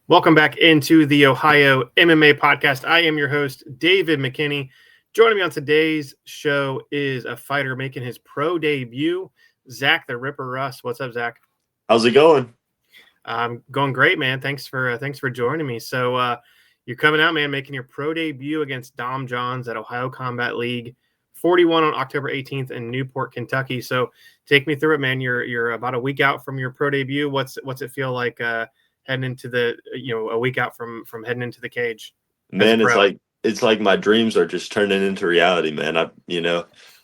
Welcome back into the Ohio MMA podcast. I am your host, David McKinney. Joining me on today's show is a fighter making his pro debut, Zach the Ripper Russ. What's up, Zach? How's it going? I'm going great, man. Thanks for joining me. So you're coming out, man, making your pro debut against Dom Johns at Ohio Combat League 41 on October 18th in Newport, Kentucky. So take me through it, man. You're about a week out from your pro debut. What's it feel like heading into the a week out from heading into the cage as a Man, it's pro? like it's like my dreams are just turning into reality, man. I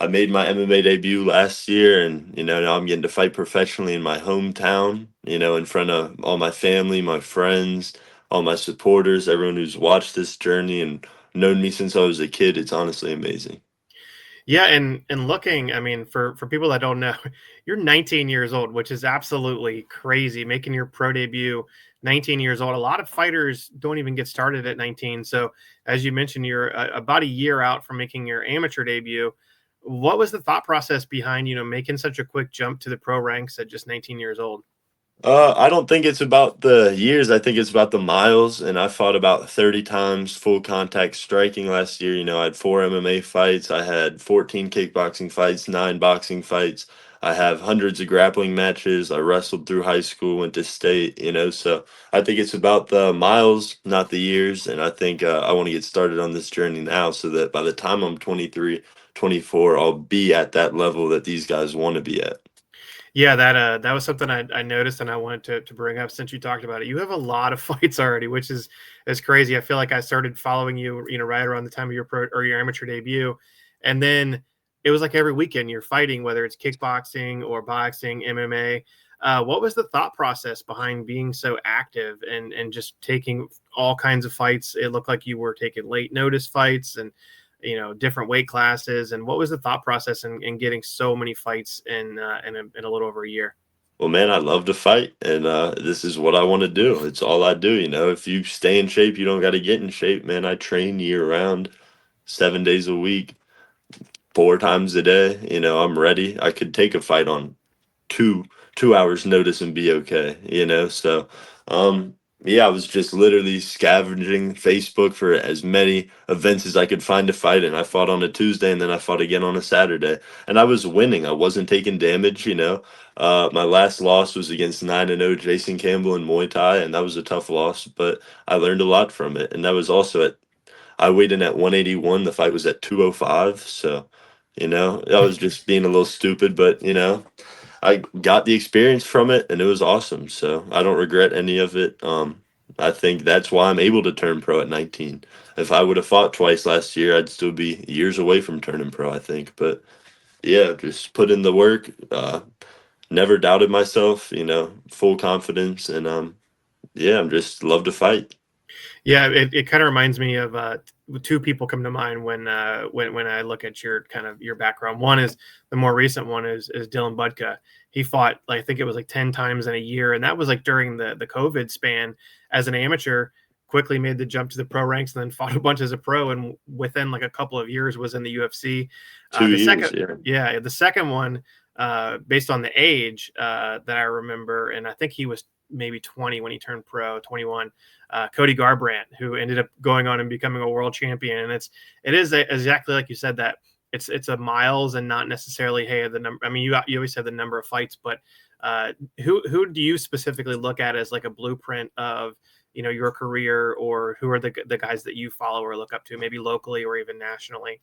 made my MMA debut last year, and now I'm getting to fight professionally in my hometown, in front of all my family, my friends, all my supporters, everyone who's watched this journey and known me since I was a kid. It's honestly amazing. Yeah, and looking, I mean, for people that don't know, you're 19 years old, which is absolutely crazy. Making your pro debut, 19 years old. A lot of fighters don't even get started at 19. So, as you mentioned, you're about a year out from making your amateur debut. What was the thought process behind, making such a quick jump to the pro ranks at just 19 years old? I don't think it's about the years. I think it's about the miles. And I fought about 30 times full contact striking last year. I had 4 MMA fights. I had 14 kickboxing fights, 9 boxing fights. I have hundreds of grappling matches. I wrestled through high school, went to state. So I think it's about the miles, not the years. And I think I want to get started on this journey now so that by the time I'm 23, 24, I'll be at that level that these guys want to be at. Yeah, that was something I noticed and I wanted to bring up since you talked about it. You have a lot of fights already, which is crazy. I feel like I started following you, right around the time of your pro or your amateur debut, and then it was like every weekend you're fighting, whether it's kickboxing or boxing, MMA. What was the thought process behind being so active and just taking all kinds of fights? It looked like you were taking late notice fights and different weight classes. And what was the thought process in getting so many fights in a little over a year? Well, man, I love to fight, and this is what I want to do. It's all I do. If you stay in shape, you don't got to get in shape, man. I train year round, 7 days a week, 4 times a day. I'm ready. I could take a fight on two hours notice and be okay. So um yeah, I was just literally scavenging Facebook for as many events as I could find to fight in. I fought on a Tuesday and then I fought again on a Saturday, and I was winning. I wasn't taking damage. My last loss was against 9-0 Jason Campbell in Muay Thai, and that was a tough loss, but I learned a lot from it. And that was also at I weighed in at 181. The fight was at 205. So I was just being a little stupid, but I got the experience from it and it was awesome. So I don't regret any of it. I think that's why I'm able to turn pro at 19. If I would have fought twice last year, I'd still be years away from turning pro, I think. But yeah, just put in the work. Never doubted myself, full confidence. And yeah, I'm just love to fight. Yeah, it kind of reminds me of two people come to mind when I look at your kind of your background. One is the more recent one is Dylan Budka. He fought like, I think it was like 10 times in a year, and that was like during the COVID span as an amateur. Quickly made the jump to the pro ranks and then fought a bunch as a pro, and within like a couple of years was in the UFC. 2 years, yeah. The second one, based on the age that I remember, and I think he was maybe 20 when he turned pro, 21. Cody Garbrandt, who ended up going on and becoming a world champion. And it is exactly like you said, that it's a miles and not necessarily, hey, the number. I mean, you always said the number of fights, but who do you specifically look at as like a blueprint of your career, or who are the guys that you follow or look up to, maybe locally or even nationally?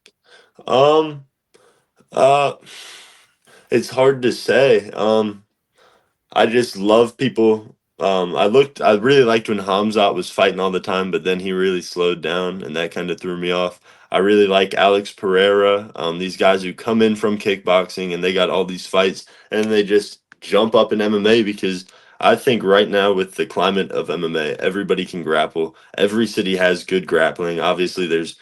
Um, uh, it's hard to say. I just love people. I really liked when Hamzat was fighting all the time, but then he really slowed down, and that kind of threw me off. I really like Alex Pereira. These guys who come in from kickboxing and they got all these fights, and they just jump up in MMA because I think right now with the climate of MMA, everybody can grapple. Every city has good grappling. Obviously, there's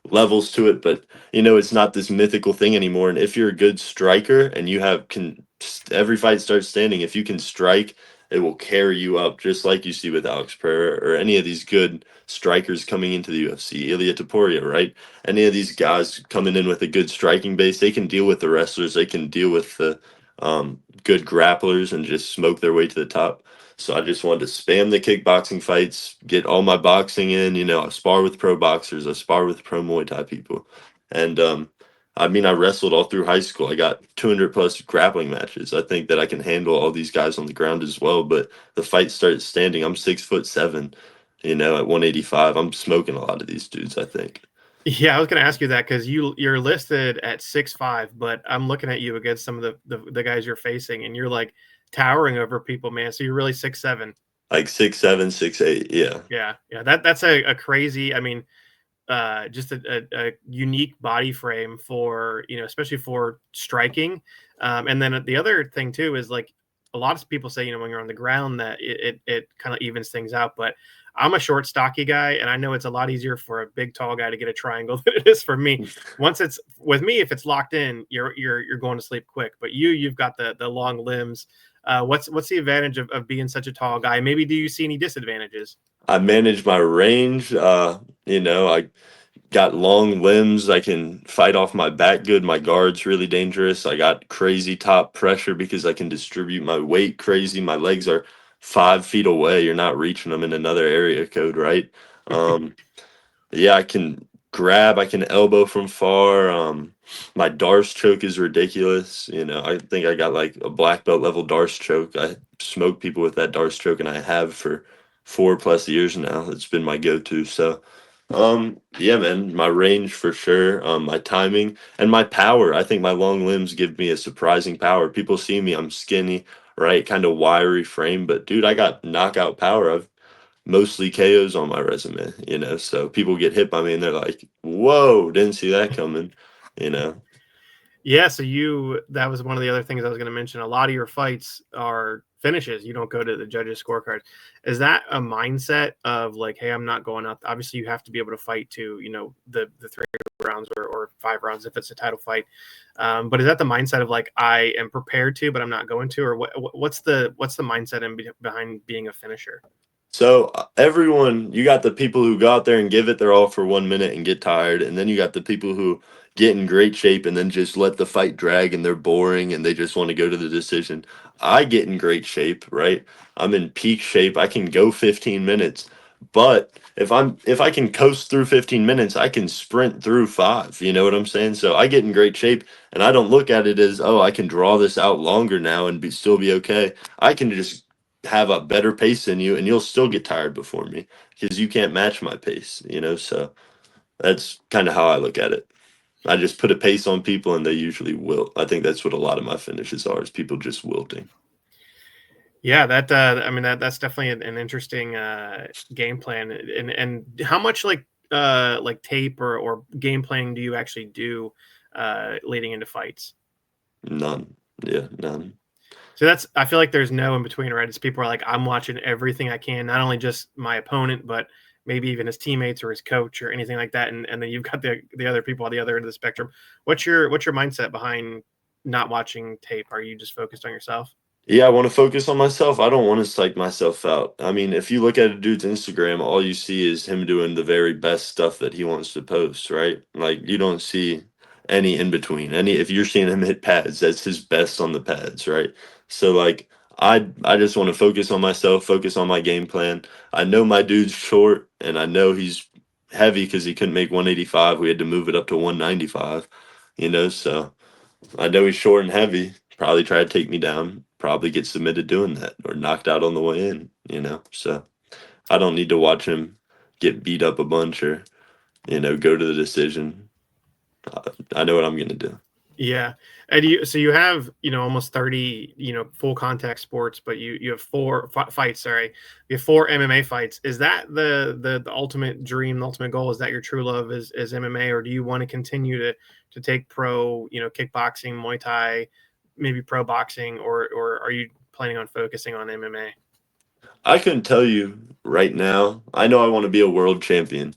levels to it, but it's not this mythical thing anymore. And if you're a good striker and you have can every fight starts standing. If you can strike, it will carry you up, just like you see with Alex Pereira or any of these good strikers coming into the UFC. Ilya Taporia, right? Any of these guys coming in with a good striking base, they can deal with the wrestlers. They can deal with the good grapplers and just smoke their way to the top. So I just wanted to spam the kickboxing fights, get all my boxing in. You know, I spar with pro boxers, I spar with pro Muay Thai people, and I mean, I wrestled all through high school. I got 200 plus grappling matches. I think that I can handle all these guys on the ground as well. But the fight started standing. I'm 6'7", you know, at 185. I'm smoking a lot of these dudes, I think. Yeah, I was gonna ask you that because you're listed at 6'5", but I'm looking at you against some of the guys you're facing, and you're like towering over people, man. So you're really 6'7". Like 6'7", 6'8". Yeah. Yeah, yeah. That's a crazy. I mean, just a unique body frame for, especially for striking. And then the other thing too is like a lot of people say, when you're on the ground that it kind of evens things out. But I'm a short, stocky guy, and I know it's a lot easier for a big, tall guy to get a triangle than it is for me. Once it's with me, if it's locked in, you're going to sleep quick. But you've got the long limbs. What's the advantage of being such a tall guy? Maybe do you see any disadvantages? I manage my range. You know, I got long limbs. I can fight off my back good. My guard's really dangerous. I got crazy top pressure because I can distribute my weight crazy. My legs are 5 feet away. You're not reaching them in another area code, right? Um, yeah, I can grab. I can elbow from far. My Darce choke is ridiculous. You know, I think I got like a black belt level Darce choke. I smoke people with that Darce choke, and I have for 4+ years now. It's been my go-to. So, yeah, man, my range for sure. My timing and my power. I think my long limbs give me a surprising power. People see me, I'm skinny, right? Kind of wiry frame, but dude, I got knockout power. I've mostly KOs on my resume, you know. So people get hit by me and they're like, "Whoa, didn't see that coming," you know. Yeah, so that was one of the other things I was going to mention. A lot of your fights are finishes. You don't go to the judges' scorecard. Is that a mindset of like, hey, I'm not going out? Obviously, you have to be able to fight to, the 3 rounds or 5 rounds if it's a title fight. But is that the mindset of like, I am prepared to, but I'm not going to, or what's the mindset behind being a finisher? So everyone, you got the people who go out there and give it their all for 1 minute and get tired, and then you got the people who get in great shape and then just let the fight drag and they're boring and they just want to go to the decision. I get in great shape, right? I'm in peak shape. I can go 15 minutes. But if I can coast through 15 minutes, I can sprint through 5. You know what I'm saying? So I get in great shape and I don't look at it as, oh, I can draw this out longer now and still be okay. I can just have a better pace than you and you'll still get tired before me because you can't match my pace, you know. So that's kind of how I look at it. I just put a pace on people and they usually wilt. I think that's what a lot of my finishes are, is people just wilting. Yeah, I mean that's definitely an interesting game plan. And how much like tape or game planning do you actually do leading into fights? None. Yeah, none. So I feel like there's no in between, right? It's people are like, I'm watching everything I can, not only just my opponent, but maybe even his teammates or his coach or anything like that. And then you've got the other people on the other end of the spectrum. What's your mindset behind not watching tape? Are you just focused on yourself? Yeah, I want to focus on myself. I don't want to psych myself out. I mean, if you look at a dude's Instagram, all you see is him doing the very best stuff that he wants to post, right? Like you don't see any in between. Any if you're seeing him hit pads, that's his best on the pads, right? So like I just want to focus on myself, focus on my game plan. I know my dude's short and I know he's heavy because he couldn't make 185. We had to move it up to 195, you know, so I know he's short and heavy. Probably try to take me down. Probably get submitted doing that or knocked out on the way in, you know. So I don't need to watch him get beat up a bunch or, you know, go to the decision. I know what I'm going to do. Yeah. And you have, almost 30, full contact sports, but you have four fights, sorry. You have 4 MMA fights. Is that the ultimate dream, the ultimate goal? Is that your true love is MMA, or do you want to continue to take pro, kickboxing, Muay Thai, maybe pro boxing, or are you planning on focusing on MMA? I couldn't tell you right now. I know I want to be a world champion,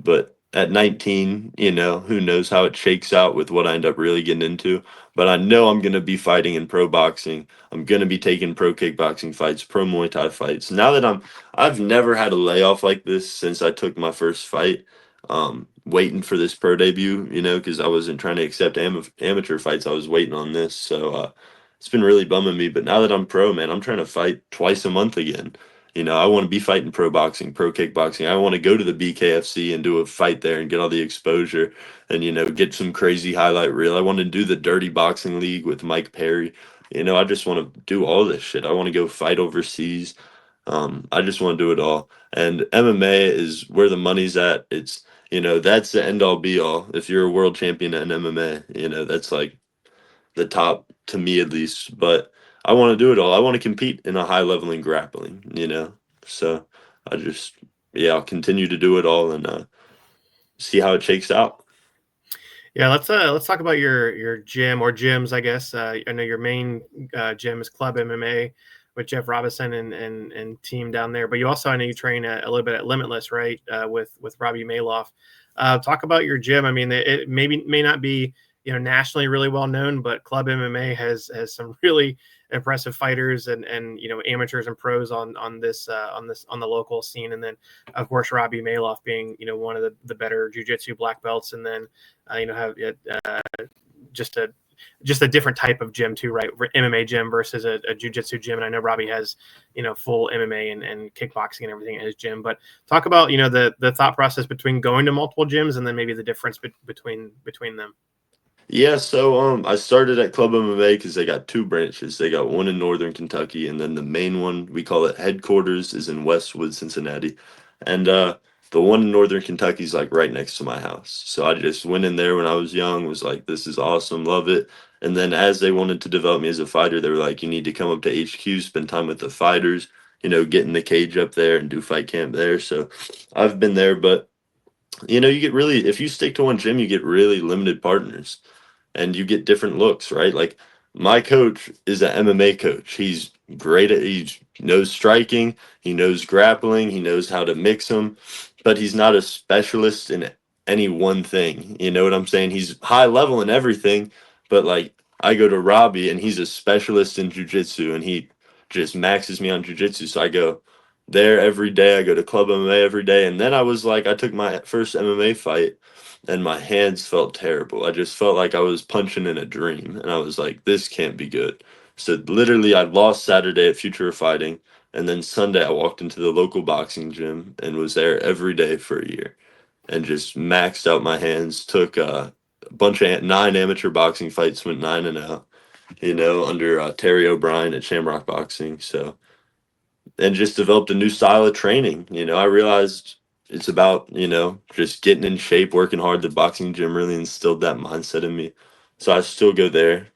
but at 19, you know, who knows how it shakes out with what I end up really getting into. But I know I'm going to be fighting in pro boxing. I'm going to be taking pro kickboxing fights, pro Muay Thai fights. Now that I've never had a layoff like this since I took my first fight, waiting for this pro debut, you know, because I wasn't trying to accept amateur fights. I was waiting on this. So, it's been really bumming me. But now that I'm pro, man, I'm trying to fight twice a month again. You know, I want to be fighting pro boxing, pro kickboxing. I want to go to the BKFC and do a fight there and get all the exposure and, you know, get some crazy highlight reel. I want to do the Dirty Boxing League with Mike Perry. You know, I just want to do all this shit. I want to go fight overseas. I just want to do it all. And MMA is where the money's at. It's, you know, that's the end all be all. If you're a world champion in MMA, you know, that's like the top to me at least. But I want to do it all. I want to compete in a high level in grappling, you know. So I just, yeah, I'll continue to do it all and see how it shakes out. Yeah, let's talk about your gym or gyms, I guess. I know your main gym is Club MMA with Jeff Robison and team down there, but you also, I know you train a little bit at Limitless, right? With Robby Malof. Talk about your gym. I mean, it may not be, you know, nationally really well known, but Club MMA has some really impressive fighters and you know, amateurs and pros on the local scene, and then of course Robby Malof being, you know, one of the better jiu-jitsu black belts, and then you know, have just a different type of gym too, right? MMA gym versus a jiu-jitsu gym. And I know Robby has, you know, full MMA and kickboxing and everything at his gym. But talk about, you know, the thought process between going to multiple gyms and then maybe the difference between them. Yeah, so I started at Club MMA because they got two branches. They got one in Northern Kentucky, and then the main one, we call it headquarters, is in Westwood, Cincinnati. And the one in Northern Kentucky is like right next to my house. So I just went in there when I was young, was like, this is awesome, love it. And then as they wanted to develop me as a fighter, they were like, you need to come up to HQ, spend time with the fighters, you know, get in the cage up there and do fight camp there. So I've been there, but you know, you get really, if you stick to one gym, you get really limited partners and you get different looks, right? Like my coach is an MMA coach. He's great at, he knows striking, he knows grappling, he knows how to mix them, but he's not a specialist in any one thing. You know what I'm saying? He's high level in everything, but like I go to Robby and he's a specialist in jujitsu and he just maxes me on jujitsu. So I go there every day. I go to Club MMA every day. And then I was like, I took my first MMA fight and my hands felt terrible. I just felt like I was punching in a dream, and I was like, "This can't be good." So literally, I lost Saturday at Future of Fighting, and then Sunday I walked into the local boxing gym and was there every day for a year, and just maxed out my hands. Took a bunch of 9 amateur boxing fights, went 9-0. You know, under Terry O'Brien at Shamrock Boxing. So and just developed a new style of training. You know, I realized it's about, you know, just getting in shape, working hard. The boxing gym really instilled that mindset in me. So I still go there.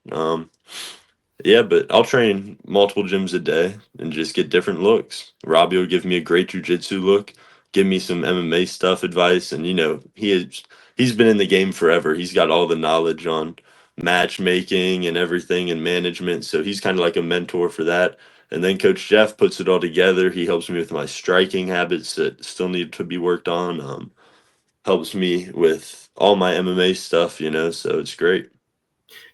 Yeah, but I'll train multiple gyms a day and just get different looks. Robbie will give me a great jujitsu look, give me some MMA stuff advice, and you know he's been in the game forever. He's got all the knowledge on matchmaking and everything and management, so he's kind of like a mentor for that. And then Coach Jeff puts it all together. He helps me with my striking habits that still need to be worked on. Helps me with all my MMA stuff, you know. So it's great.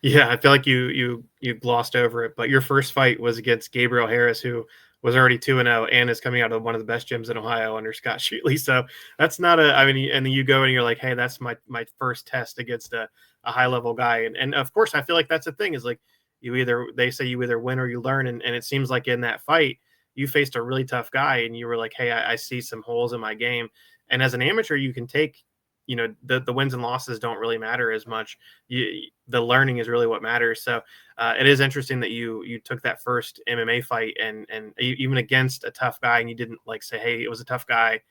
Yeah, I feel like you glossed over it, but your first fight was against Gabriel Harris, who was already 2-0 and is coming out of one of the best gyms in Ohio under Scott Sheetley. So that's not a, I mean, and then you go and you're like, hey, that's my first test against a high level guy. And of course, I feel like that's the thing is like they say you either win or you learn. And it seems like in that fight, you faced a really tough guy and you were like, hey, I see some holes in my game. And as an amateur, you can take, you know, the wins and losses don't really matter as much. The learning is really what matters. So it is interesting that you took that first MMA fight and even against a tough guy, and you didn't like say, hey, it was a tough guy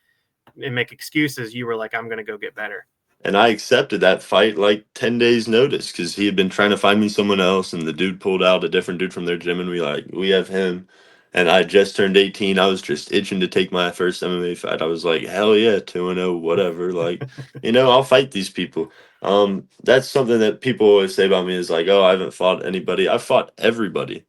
and make excuses. You were like, I'm going to go get better. And I accepted that fight like 10 days notice because he had been trying to find me someone else and the dude pulled out a different dude from their gym and we have him. And I just turned 18. I was just itching to take my first MMA fight. I was like, hell yeah, 2-0, whatever. Like, you know, I'll fight these people. That's something that people always say about me is like, oh, I haven't fought anybody. I've fought everybody.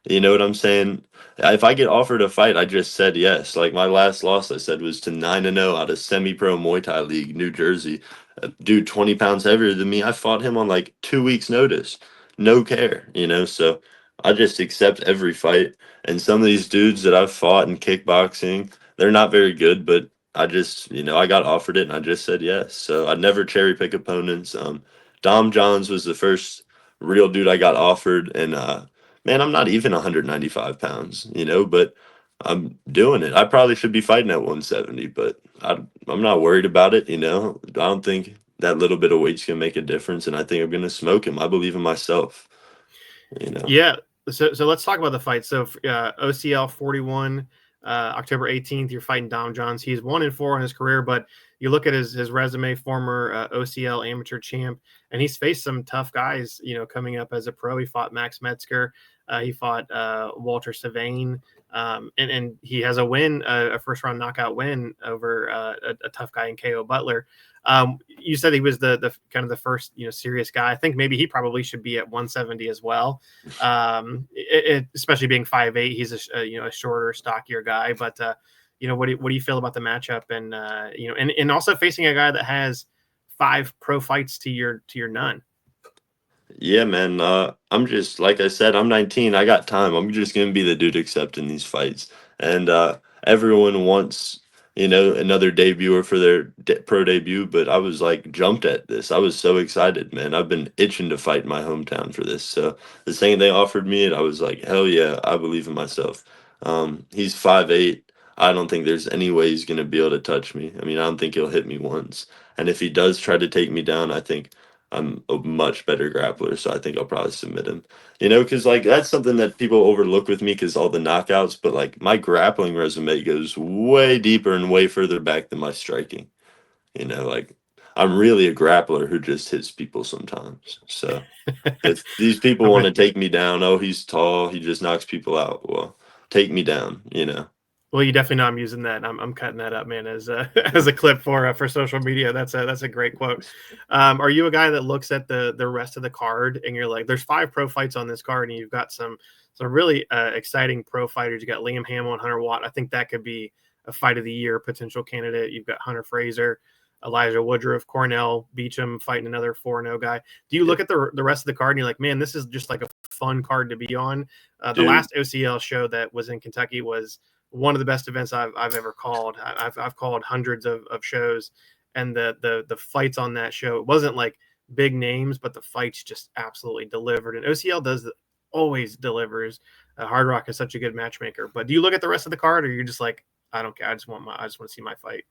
You know what I'm saying? If I get offered a fight, I just said yes. Like my last loss, I said was to 9-0 out of semi-pro Muay Thai League, New Jersey. A dude 20 pounds heavier than me. I fought him on like 2 weeks' notice. No care, you know? So I just accept every fight. And some of these dudes that I've fought in kickboxing, they're not very good, but I just, you know, I got offered it and I just said yes. So I never cherry pick opponents. Dom Johns was the first real dude I got offered, and man, I'm not even 195 pounds, but I'm doing it. I probably should be fighting at 170, but I'm not worried about it. I don't think that little bit of weight's gonna make a difference, and I think I'm gonna smoke him. I believe in myself. Yeah. So let's talk about the fight. So OCL 41, October 18th, you're fighting Dom Johns. He's 1-4 in his career, but you look at his resume, former OCL amateur champ, and he's faced some tough guys, coming up as a pro. He fought Max Metzger. He fought Walter Savain. And he has a win, a first round knockout win over a tough guy in KO Butler. You said he was the kind of the first serious guy. I think maybe he probably should be at 170 as well. Especially being 5'8", he's a shorter, stockier guy. But what do you feel about the matchup? And and also facing a guy that has 5 pro fights to your none. Yeah, man. I'm just like I said, I'm 19. I got time. I'm just gonna be the dude accepting these fights, and everyone wants another debuter for their pro debut. But I was like jumped at this. I was so excited, man. I've been itching to fight in my hometown for this. So the second they offered me it, I was like, hell yeah, I believe in myself. He's 5'8". I don't think there's any way he's gonna be able to touch me. I mean, I don't think he'll hit me once. And if he does try to take me down, I think I'm a much better grappler, so I think I'll probably submit him. Because like that's something that people overlook with me because all the knockouts, but like my grappling resume goes way deeper and way further back than my striking. Like I'm really a grappler who just hits people sometimes. So if these people want Okay. to take me down, oh, he's tall, he just knocks people out. Well, take me down. Well, you definitely know I'm using that. I'm cutting that up, man, as a as a clip for social media. That's a great quote. Are you a guy that looks at the rest of the card and you're like, there's 5 pro fights on this card, and you've got some really exciting pro fighters. You got Liam Hamill and Hunter Watt. I think that could be a fight of the year potential candidate. You've got Hunter Fraser, Elijah Woodruff, Cornell Beecham fighting another 4-0 guy. Do you Yeah. look at the rest of the card and you're like, man, this is just like a fun card to be on? The Dude, last OCL show that was in Kentucky was one of the best events I've ever called. I've called hundreds of shows, and the fights on that show, it wasn't like big names, but the fights just absolutely delivered. And OCL always delivers. Hard Rock is such a good matchmaker. But do you look at the rest of the card, or you're just like, I don't care. I just want to see my fight.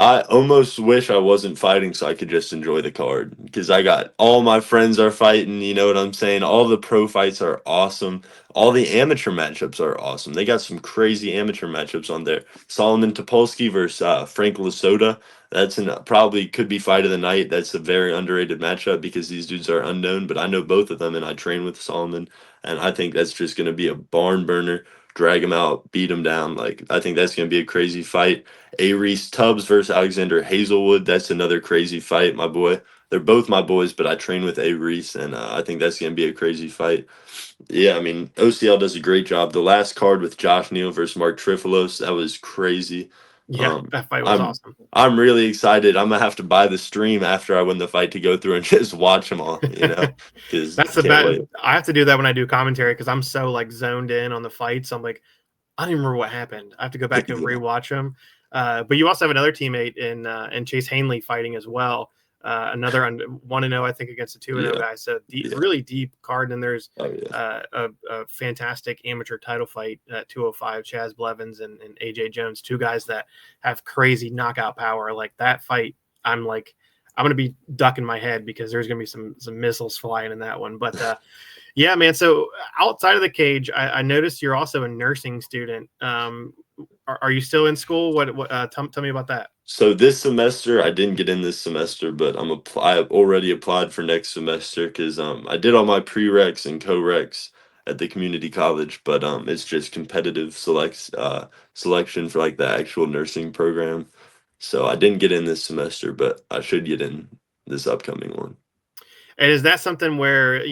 I almost wish I wasn't fighting so I could just enjoy the card because I got all my friends are fighting, you know what I'm saying? All the pro fights are awesome. All the amateur matchups are awesome. They got some crazy amateur matchups on there. Solomon Topolsky versus Frank Lasota. That's probably could be fight of the night. That's a very underrated matchup because these dudes are unknown, but I know both of them and I train with Solomon, and I think that's just going to be a barn burner. Drag him out, beat him down. Like I think that's going to be a crazy fight. A. Reese Tubbs versus Alexander Hazelwood. That's another crazy fight, my boy. They're both my boys, but I train with A. Reese, and I think that's going to be a crazy fight. Yeah, I mean, OCL does a great job. The last card with Josh Neal versus Mark Trifolos, that was crazy. Yeah, Um, that fight was I'm awesome. I'm really excited. I'm gonna have to buy the stream after I win the fight to go through and just watch them all, because That's the can't best. wait. I have to do that when I do commentary because I'm so like zoned in on the fights. I'm like, I don't even remember what happened. I have to go back and Yeah, rewatch them. But you also have another teammate in Chase Hanley fighting as well. Another 1-0, I think, against a 2-0 yeah, guy. So yeah. really deep card. And there's Oh yeah. a fantastic amateur title fight at 205. Chaz Blevins and AJ Jones, 2 guys that have crazy knockout power. Like that fight, I'm like, I'm gonna be ducking my head because there's gonna be some missiles flying in that one. But yeah, man. So outside of the cage, I noticed you're also a nursing student. Are you still in school? What tell me about that. So this semester, I didn't get in this semester, but I've already applied for next semester because I did all my prereqs and co-reqs at the community college, but it's just competitive selection for like the actual nursing program. So I didn't get in this semester, but I should get in this upcoming one. And is that something where,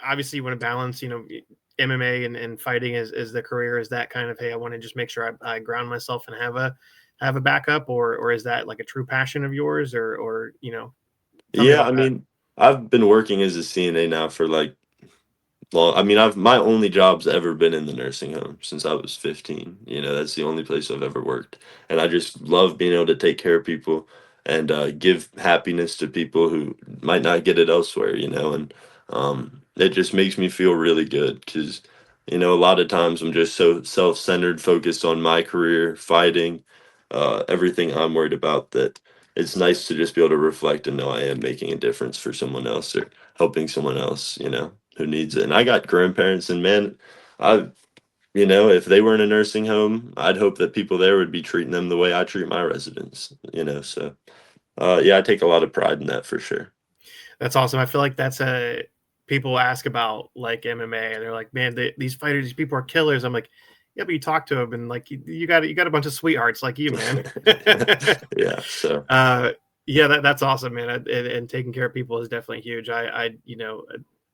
obviously you want to balance, MMA and fighting is the career? Is that kind of, hey, I want to just make sure I ground myself and have a backup, or is that like a true passion of yours, or tell me Yeah, about I that. mean, I've been working as a CNA now for like long. I mean, I've my only job's ever been in the nursing home since I was 15. That's the only place I've ever worked. And I just love being able to take care of people and give happiness to people who might not get it elsewhere, and it just makes me feel really good because You know, a lot of times I'm just so self-centered, focused on my career, fighting, everything I'm worried about, that it's nice to just be able to reflect and know I am making a difference for someone else or helping someone else, you know, who needs it. And I got grandparents, and man, I, you know, if they were in a nursing home, I'd hope that people there would be treating them the way I treat my residents, you know. So, yeah, I take a lot of pride in that for sure. That's awesome. I feel like that's a people ask about like MMA and they're like, man, these fighters, these people are killers. I'm like, yeah, but you talk to them and like you got a bunch of sweethearts like you, man. Yeah. So, uh, yeah, that's awesome, man. And taking care of people is definitely huge.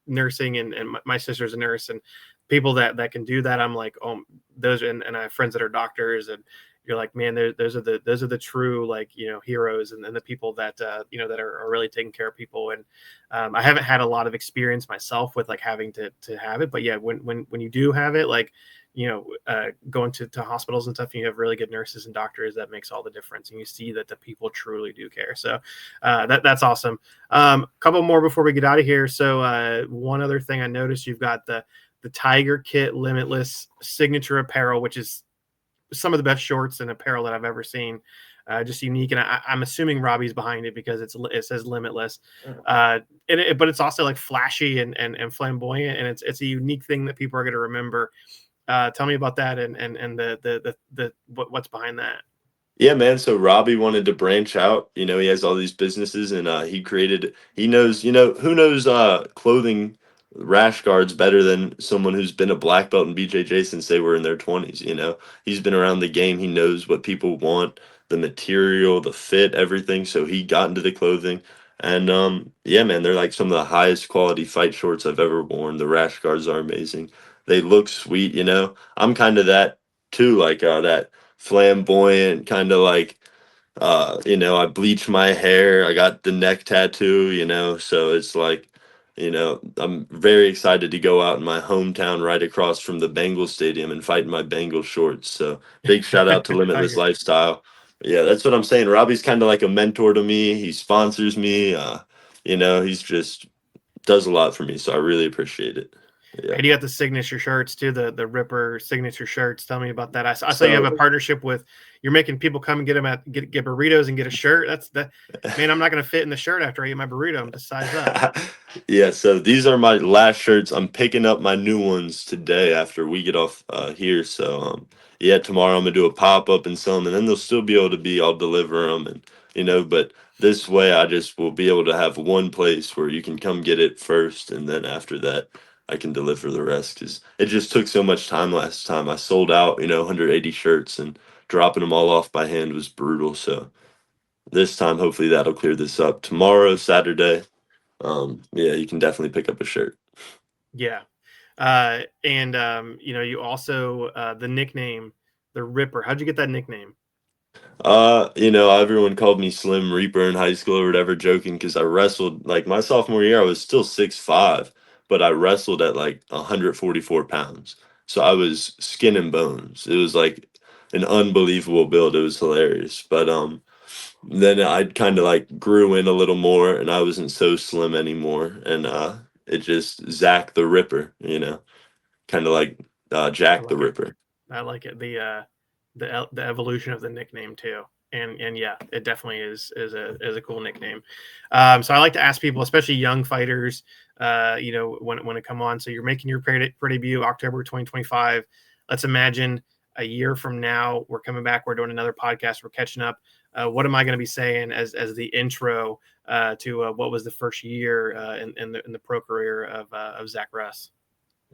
Nursing and my sister's a nurse, and people that can do that, I'm like, oh, those, and I have friends that are doctors, and you're like, man, those are the true, like, heroes, and the people that that are really taking care of people. And I haven't had a lot of experience myself with like having to have it, but yeah, when you do have it, like, going to hospitals and stuff, and you have really good nurses and doctors, that makes all the difference, and you see that the people truly do care. So that's awesome. A couple more before we get out of here. So one other thing I noticed, you've got the Tiger Kit Limitless signature apparel, which is some of the best shorts and apparel that I've ever seen. Just unique, and I'm assuming Robby's behind it because it says Limitless. But it's also like flashy and flamboyant, and it's a unique thing that people are going to remember. Tell me about that, and what's behind that. yeah, man. So Robby wanted to branch out. You know, he has all these businesses, and he knows, you know, who knows clothing rash guards better than someone who's been a black belt in BJJ since they were in their 20s, you know. He's been around the game. He knows what people want, the material, the fit, everything. So he got into the clothing. And yeah, man, they're like some of the highest quality fight shorts I've ever worn. The rash guards are amazing. They look sweet, you know. I'm kind of that too, like that flamboyant kind of like you know, I bleach my hair, I got the neck tattoo, you know, so it's like, you know, I'm very excited to go out in my hometown right across from the Bengals stadium and fight in my Bengals shorts. So big shout out to Limitless Tiger. Lifestyle. Yeah, that's what I'm saying. Robby's kind of like a mentor to me. He sponsors me. You know, he's just does a lot for me, so I really appreciate it. Yeah. And you got the signature shirts too, the Ripper signature shirts. Tell me about that. I saw you have a So partnership with. You're making people come and get burritos and get a shirt. That's that. Man, I'm not going to fit in the shirt after I eat my burrito. I'm to size up. yeah, so these are my last shirts. I'm picking up my new ones today after we get off here. So yeah, tomorrow I'm gonna do a pop up and sell them, and then they'll still be able to be. I'll deliver them, and you know, but this way I just will be able to have one place where you can come get it first, and then after that I can deliver the rest. Because it just took so much time last time. I sold out, you know, 180 shirts, and dropping them all off by hand was brutal. So this time, hopefully that'll clear this up. Tomorrow, Saturday, yeah, you can definitely pick up a shirt. Yeah, and you also the nickname, the Ripper. How'd you get that nickname? You know, everyone called me Slim Reaper in high school or whatever, joking because I wrestled like my sophomore year. I was still 6'5", but I wrestled at like 144 pounds. So I was skin and bones. It was like an unbelievable build. It was hilarious. But then I kind of like grew in a little more, and I wasn't so slim anymore. And it just Zach the Ripper, you know, kind of like I Jack the like it. Ripper. I like it. The evolution of the nickname too. And yeah, it definitely is a cool nickname. So I like to ask people, especially young fighters, when it come on. So you're making your pro debut October 2025. Let's imagine a year from now, we're coming back. We're doing another podcast. We're catching up. What am I going to be saying as the intro to what was the first year in the pro career of Zach Russ?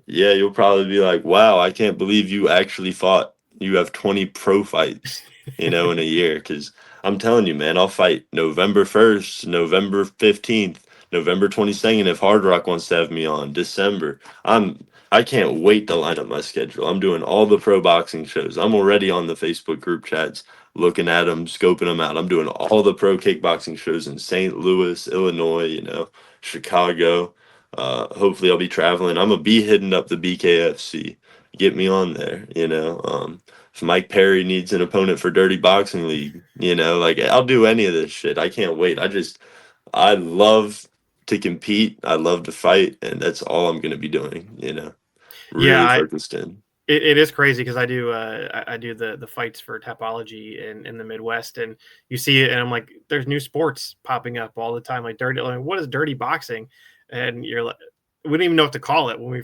Yeah, you'll probably be like, wow, I can't believe you actually fought. You have 20 pro fights, you know, in a year. Because I'm telling you, man, I'll fight November 1st, November 15th, November 22nd if Hard Rock wants to have me on, December. I can't wait to line up my schedule. I'm doing all the pro boxing shows. I'm already on the Facebook group chats, looking at them, scoping them out. I'm doing all the pro kickboxing shows in St. Louis, Illinois, you know, Chicago. Hopefully I'll be traveling. I'm gonna be hitting up the BKFC. Get me on there, you know. If Mike Perry needs an opponent for Dirty Boxing League, you know, like I'll do any of this shit. I can't wait. I love to compete. I love to fight, and that's all I'm gonna be doing, you know. Yeah, really focused in. it is crazy because I do the fights for Tapology in the Midwest, and you see it, and I'm like, there's new sports popping up all the time, like what is dirty boxing? And you're like, we don't even know what to call it when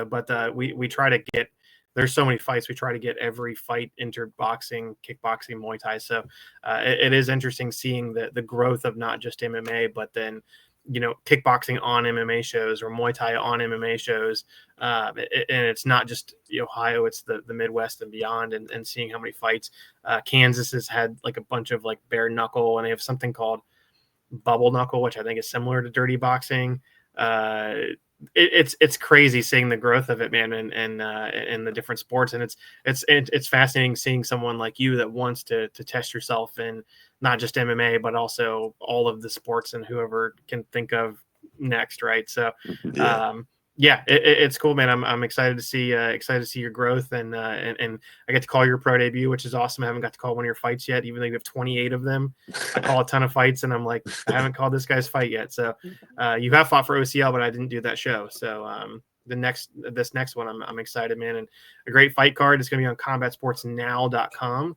but we try to get. There's so many fights. We try to get every fight into boxing, kickboxing, Muay Thai. So it is interesting seeing the growth of not just MMA, but then kickboxing on MMA shows or Muay Thai on MMA shows. And it's not just Ohio, it's the Midwest and beyond, and seeing how many fights. Kansas has had like a bunch of like bare knuckle, and they have something called bubble knuckle, which I think is similar to dirty boxing. It's crazy seeing the growth of it, man, and the different sports, and it's fascinating seeing someone like you that wants to test yourself in not just MMA but also all of the sports and whoever can think of next, right? So, Yeah. um, yeah, it's cool, man. I'm excited to see your growth, and I get to call your pro debut, which is awesome. I haven't got to call one of your fights yet, even though you have 28 of them. I call a ton of fights, and I'm like, I haven't called this guy's fight yet. So you have fought for OCL, but I didn't do that show. So this next one, I'm excited, man, and a great fight card. It's going to be on combatsportsnow.com.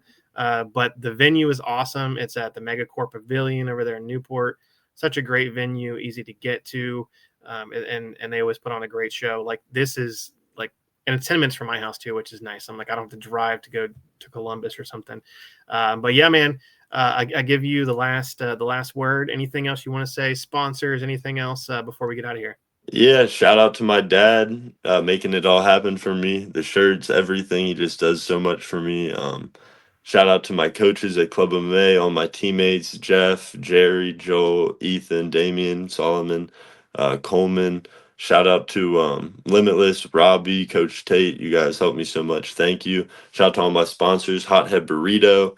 But the venue is awesome. It's at the Megacorp Pavilion over there in Newport. Such a great venue, easy to get to, and they always put on a great show. Like this is like, and it's 10 minutes from my house too, which is nice. I'm like, I don't have to drive to go to Columbus or something. But yeah, man. I give you the last word. Anything else you want to say? Sponsors? Anything else before we get out of here? Yeah, shout out to my dad, making it all happen for me. The shirts, everything. He just does so much for me. Shout out to my coaches at Club MMA, all my teammates, Jeff, Jerry, Joel, Ethan, Damian, Solomon, Coleman. Shout out to Limitless, Robby, Coach Tate. You guys helped me so much. Thank you. Shout out to all my sponsors, Hothead Burrito,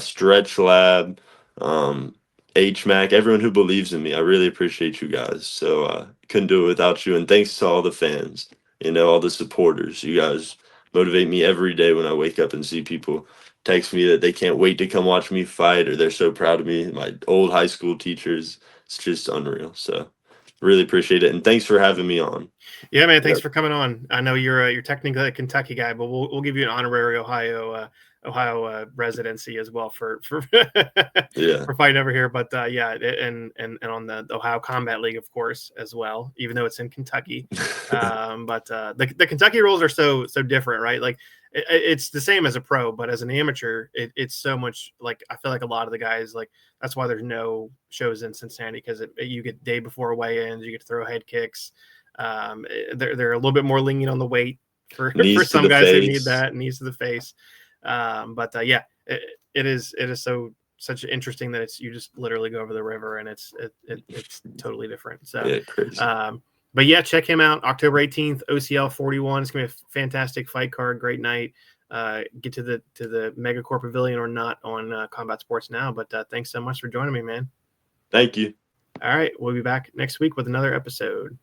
Stretch Lab, um, HMAC, everyone who believes in me. I really appreciate you guys. So couldn't do it without you. And thanks to all the fans, all the supporters. You guys motivate me every day when I wake up and see people text me that they can't wait to come watch me fight or they're so proud of me. My old high school teachers. It's just unreal. So really appreciate it. And thanks for having me on. Yeah, man. Thanks Yep. for coming on. I know you're technically a Kentucky guy, but we'll give you an honorary Ohio residency as well for Yeah. for fighting over here. But yeah, and on the Ohio Combat League, of course, as well, even though it's in Kentucky. But the Kentucky rules are so different, right? Like it's the same as a pro, but as an amateur, it's so much like I feel like a lot of the guys like that's why there's no shows in Cincinnati because you get day before weigh-ins, you get to throw head kicks. They're a little bit more lenient on the weight for Knees to some the guys who need face. that, knees to the face. But yeah, it is such interesting that it's you just literally go over the river and it's totally different. So Yeah, crazy. but yeah, check him out October 18th, OCL 41. It's gonna be a fantastic fight card, great night. Get to the Megacorp Pavilion or not on Combat Sports Now. But thanks so much for joining me, man. Thank you. All right, we'll be back next week with another episode.